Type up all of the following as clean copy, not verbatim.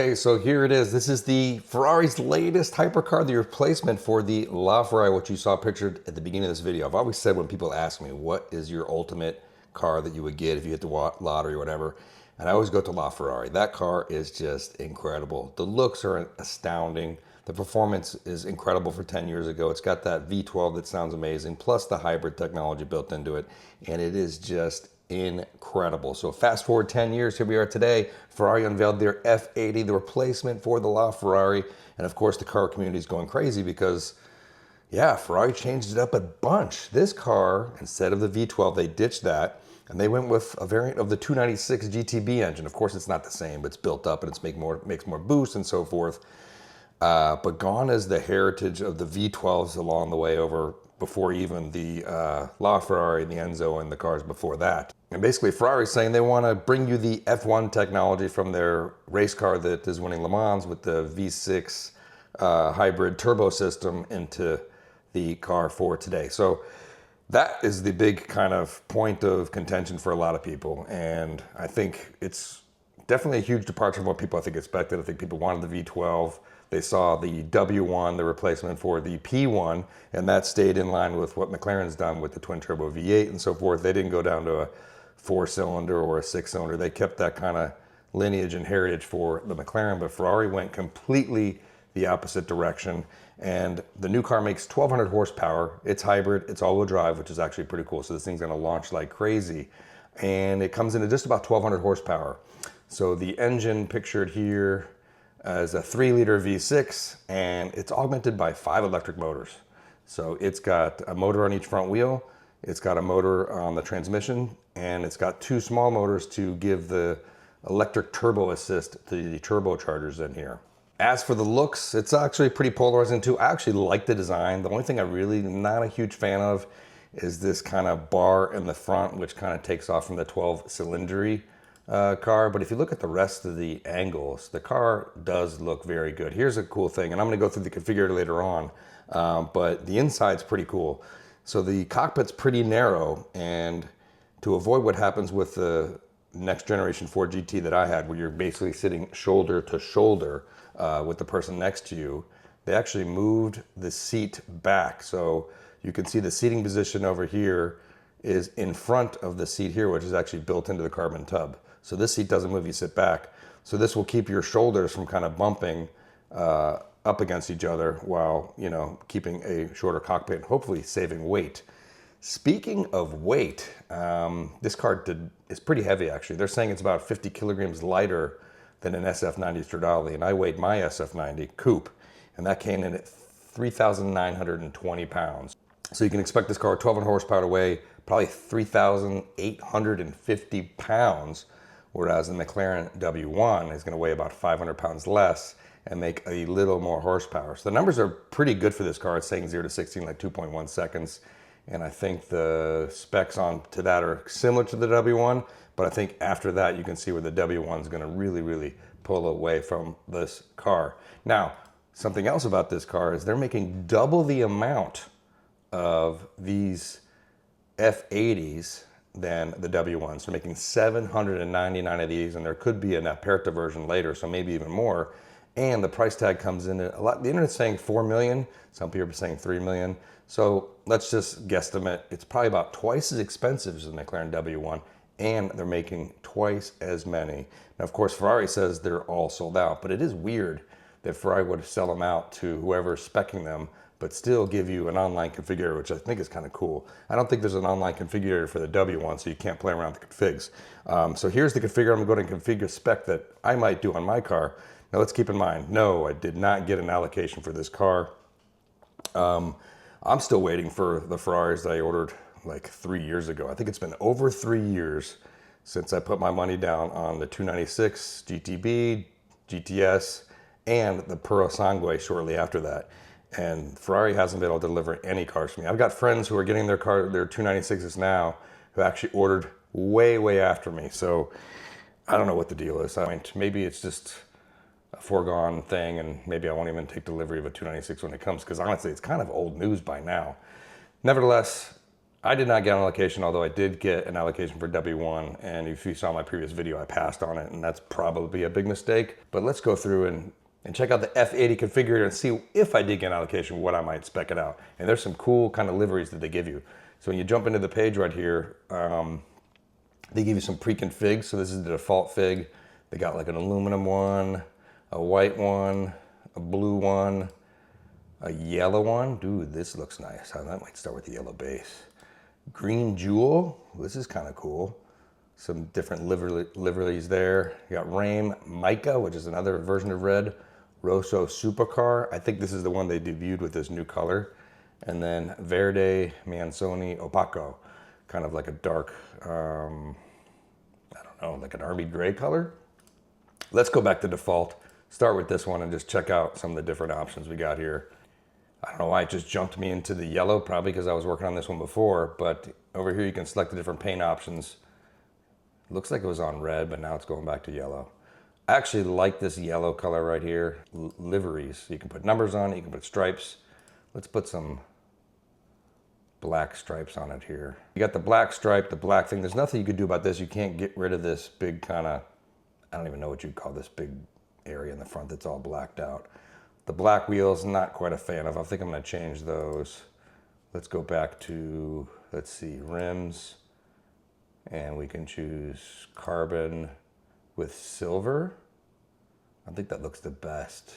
Okay, so here it is. This is the Ferrari's latest hypercar, the replacement for the LaFerrari, which you saw pictured at the beginning of this video. I've always said when people ask me, what is your ultimate car that you would get if you hit the lottery or whatever, and I always go to LaFerrari. That car is just incredible. The looks are astounding. The performance is incredible for 10 years ago. It's got that V12 that sounds amazing, plus the hybrid technology built into it, and it is just incredible. So fast forward 10 years, here we are today. Ferrari unveiled their F80, the replacement for the LaFerrari. And of course, the car community is going crazy because, yeah, Ferrari changed it up a bunch. This car, instead of the V12, they ditched that. And they went with a variant of the 296 GTB engine. Of course, it's not the same, but it's built up and it's makes more boost and so forth. But gone is the heritage of the V12s along the way over before even the LaFerrari, the Enzo, and the cars before that. And basically Ferrari's saying they want to bring you the F1 technology from their race car that is winning Le Mans with the V6 hybrid turbo system into the car for today. So that is the big kind of point of contention for a lot of people. And I think it's definitely a huge departure from what people I think expected. I think people wanted the V12. They saw the W1, the replacement for the P1, and that stayed in line with what McLaren's done with the twin turbo V8 and so forth. They didn't go down to a 4-cylinder or a 6-cylinder. They kept that kind of lineage and heritage for the McLaren, but Ferrari went completely the opposite direction. And the new car makes 1,200 horsepower. It's hybrid, it's all-wheel drive, which is actually pretty cool. So this thing's gonna launch like crazy. And it comes in at just about 1,200 horsepower. So the engine pictured here is a 3-liter V6, and it's augmented by 5 electric motors. So it's got a motor on each front wheel, it's got a motor on the transmission, and it's got 2 small motors to give the electric turbo assist to the turbochargers in here. As for the looks, it's actually pretty polarizing too. I actually like the design. The only thing I really am not a huge fan of is this kind of bar in the front, which kind of takes off from the 12-cylinder car. But if you look at the rest of the angles, the car does look very good. Here's a cool thing, and I'm going to go through the configurator later on, but the inside's pretty cool. So the cockpit's pretty narrow, and to avoid what happens with the next generation Ford GT that I had, where you're basically sitting shoulder to shoulder with the person next to you, they actually moved the seat back. So you can see the seating position over here is in front of the seat here, which is actually built into the carbon tub. So this seat doesn't move, you sit back. So this will keep your shoulders from kind of bumping up against each other while, you know, keeping a shorter cockpit and hopefully saving weight. Speaking of weight, this car is pretty heavy actually. They're saying it's about 50 kilograms lighter than an SF90 Stradale, and I weighed my SF90 coupe, and that came in at 3,920 pounds. So you can expect this car 1,200 horsepower to weigh probably 3,850 pounds, whereas the McLaren W1 is going to weigh about 500 pounds less and make a little more horsepower. So the numbers are pretty good for this car. It's saying 0 to 60 in like 2.1 seconds. And I think the specs on to that are similar to the W1, but I think after that you can see where the W1 is going to really, really pull away from this car. Now, something else about this car is they're making double the amount of these F80s than the W1s. They're making 799 of these, and there could be an Aperta version later, so maybe even more. And the price tag comes in at a lot. The internet's saying 4 million. Some people are saying 3 million. So let's just guesstimate. It's probably about twice as expensive as the McLaren W1, and they're making twice as many. Now, of course, Ferrari says they're all sold out, but it is weird that Ferrari would sell them out to whoever's speccing them, but still give you an online configurator, which I think is kind of cool. I don't think there's an online configurator for the W1, so you can't play around with the configs. So here's the configurator. I'm going to configure spec that I might do on my car. Now let's keep in mind, no, I did not get an allocation for this car. I'm still waiting for the Ferraris that I ordered like 3 years ago. I think it's been over 3 years since I put my money down on the 296 GTB, GTS, and the Puro Sangue shortly after that. And Ferrari hasn't been able to deliver any cars for me. I've got friends who are getting their 296s now who actually ordered way, way after me. So I don't know what the deal is. I mean, maybe it's just a foregone thing, and maybe I won't even take delivery of a 296 when it comes, because honestly, it's kind of old news by now. Nevertheless, I did not get an allocation, although I did get an allocation for W1. And if you saw my previous video, I passed on it, and that's probably a big mistake. But let's go through and check out the F80 configurator and see if I did get an allocation, what I might spec it out. And there's some cool kind of liveries that they give you. So when you jump into the page right here, they give you some pre-configs. So this is the default fig. They got like an aluminum one, a white one, a blue one, a yellow one. Dude, this looks nice. That might start with the yellow base. Green jewel. This is kind of cool. Some different liveries there. You got Rame Mica, which is another version of red. Rosso Supercar. I think this is the one they debuted with this new color. And then Verde Manzoni Opaco. Kind of like a dark, I don't know, like an army gray color. Let's go back to default. Start with this one and just check out some of the different options we got here. I don't know why it just jumped me into the yellow, probably because I was working on this one before, but over here you can select the different paint options. It looks like it was on red, but now it's going back to yellow. I actually like this yellow color right here, liveries. You can put numbers on it, you can put stripes. Let's put some black stripes on it here. You got the black stripe, the black thing. There's nothing you could do about this. You can't get rid of this big kind of, I don't even know what you'd call this big area in the front that's all blacked out. The black wheels, not quite a fan of. I think I'm gonna change those. Let's go back to, let's see, rims. And we can choose carbon with silver. I think that looks the best.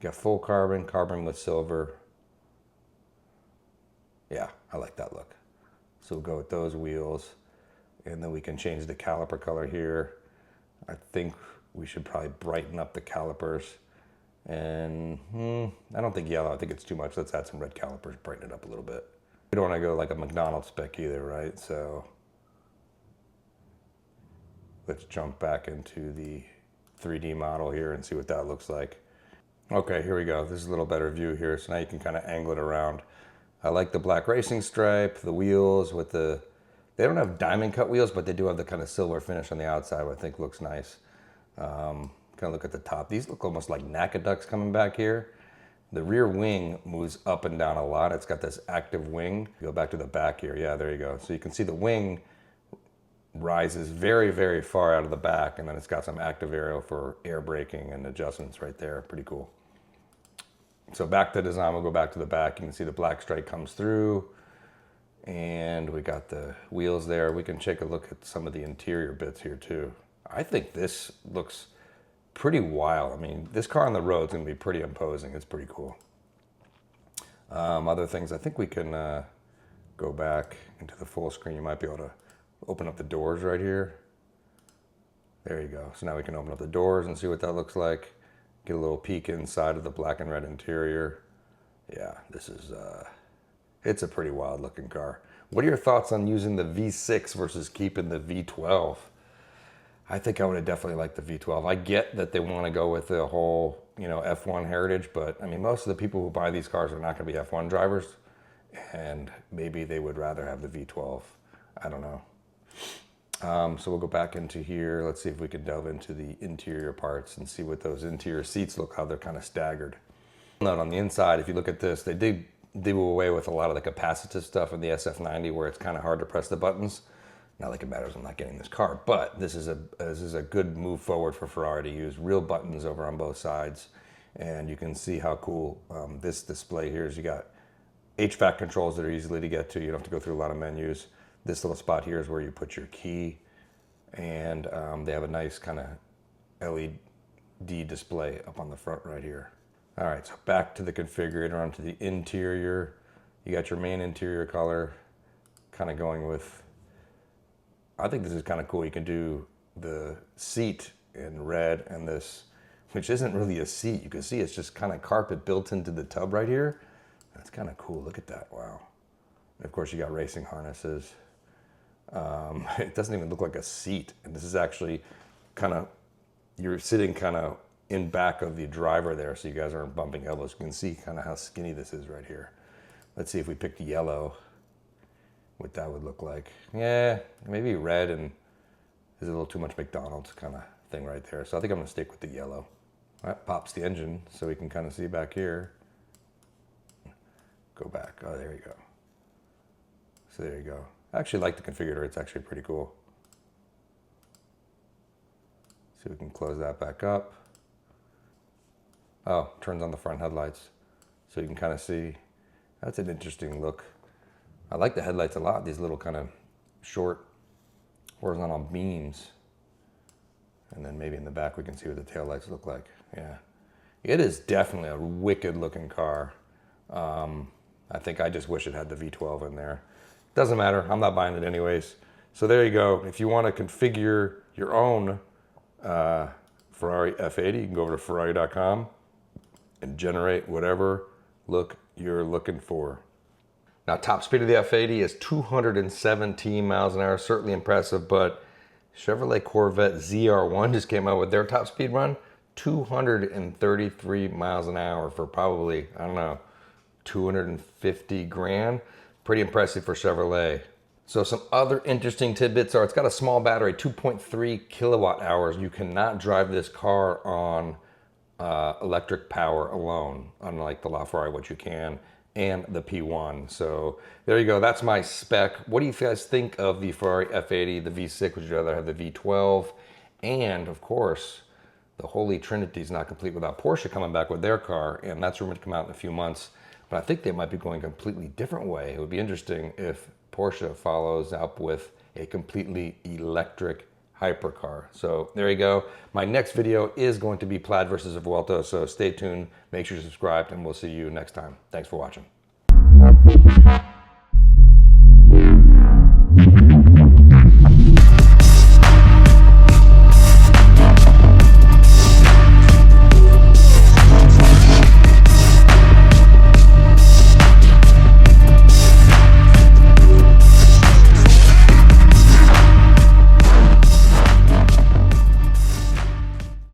You got full carbon, carbon with silver. Yeah, I like that look. So we'll go with those wheels. And then we can change the caliper color here. I think we should probably brighten up the calipers. And I don't think yellow, I think it's too much. Let's add some red calipers, brighten it up a little bit. We don't want to go like a McDonald's spec either, right? So let's jump back into the 3D model here and see what that looks like. Okay, here we go. This is a little better view here. So now you can kind of angle it around. I like the black racing stripe, the wheels with the, they don't have diamond cut wheels, but they do have the kind of silver finish on the outside, which I think looks nice. Kind of look at the top. These look almost like NACA ducts coming back here. The rear wing moves up and down a lot. It's got this active wing. Go back to the back here. Yeah, there you go. So you can see the wing rises very, very far out of the back, and then it's got some active aero for air braking and adjustments right there. Pretty cool. So back to design, we'll go back to the back. You can see the black stripe comes through, and we got the wheels there. We can take a look at some of the interior bits here too. I think this looks pretty wild. I mean, this car on the road is going to be pretty imposing. It's pretty cool. Other things, I think we can go back into the full screen. You might be able to open up the doors right here. There you go. So now we can open up the doors and see what that looks like. Get a little peek inside of the black and red interior. Yeah, this is, it's a pretty wild looking car. What are your thoughts on using the V6 versus keeping the V12? I think I would have definitely liked the V12. I get that they want to go with the whole, you know, F1 heritage, but I mean, most of the people who buy these cars are not going to be F1 drivers, and maybe they would rather have the V12. I don't know. So we'll go back into here. Let's see if we can delve into the interior parts and see what those interior seats look, how they're kind of staggered. Note on the inside, if you look at this, they did do away with a lot of the capacitive stuff in the SF90 where it's kind of hard to press the buttons. Not like it matters, I'm not getting this car, but this is a good move forward for Ferrari to use real buttons over on both sides. And you can see how cool this display here is. You got HVAC controls that are easily to get to. You don't have to go through a lot of menus. This little spot here is where you put your key. And they have a nice kind of LED display up on the front right here. All right, so back to the configurator, onto the interior. You got your main interior color, kind of going with, I think this is kind of cool. You can do the seat in red and this, which isn't really a seat. You can see it's just kind of carpet built into the tub right here. That's kind of cool. Look at that. Wow. And of course, you got racing harnesses. It doesn't even look like a seat. And this is actually kind of, you're sitting kind of in back of the driver there, so you guys aren't bumping elbows. You can see kind of how skinny this is right here. Let's see if we picked yellow, what that would look like. Yeah, maybe red, and there's a little too much McDonald's kind of thing right there. So I think I'm gonna stick with the yellow. That pops the engine so we can kind of see back here. Go back, oh, there you go. So there you go. I actually like the configurator. It's actually pretty cool. So we can close that back up. Oh, turns on the front headlights. So you can kind of see, that's an interesting look. I like the headlights a lot, these little kind of short horizontal beams. And then maybe in the back we can see what the taillights look like. Yeah, it is definitely a wicked looking car. I think I just wish it had the V12 in there. Doesn't matter, I'm not buying it anyways. So there you go. If you want to configure your own Ferrari F80, you can go over to Ferrari.com and generate whatever look you're looking for. Now, top speed of the F80 is 217 miles an hour, certainly impressive, but Chevrolet Corvette ZR1 just came out with their top speed run, 233 miles an hour for probably, I don't know, 250 grand. Pretty impressive for Chevrolet. So some other interesting tidbits are it's got a small battery, 2.3 kilowatt hours. You cannot drive this car on electric power alone, unlike the LaFerrari, which you can, and the P1. So there you go, that's my spec. What do you guys think of the Ferrari F80, the V6? Would you rather have the V12? And of course, the Holy Trinity is not complete without Porsche coming back with their car, and that's rumored to come out in a few months. But I think they might be going a completely different way. It would be interesting if Porsche follows up with a completely electric hypercar. So there you go. My next video is going to be Plaid versus a Vuelta, so stay tuned, make sure you're subscribed, and we'll see you next time. Thanks for watching.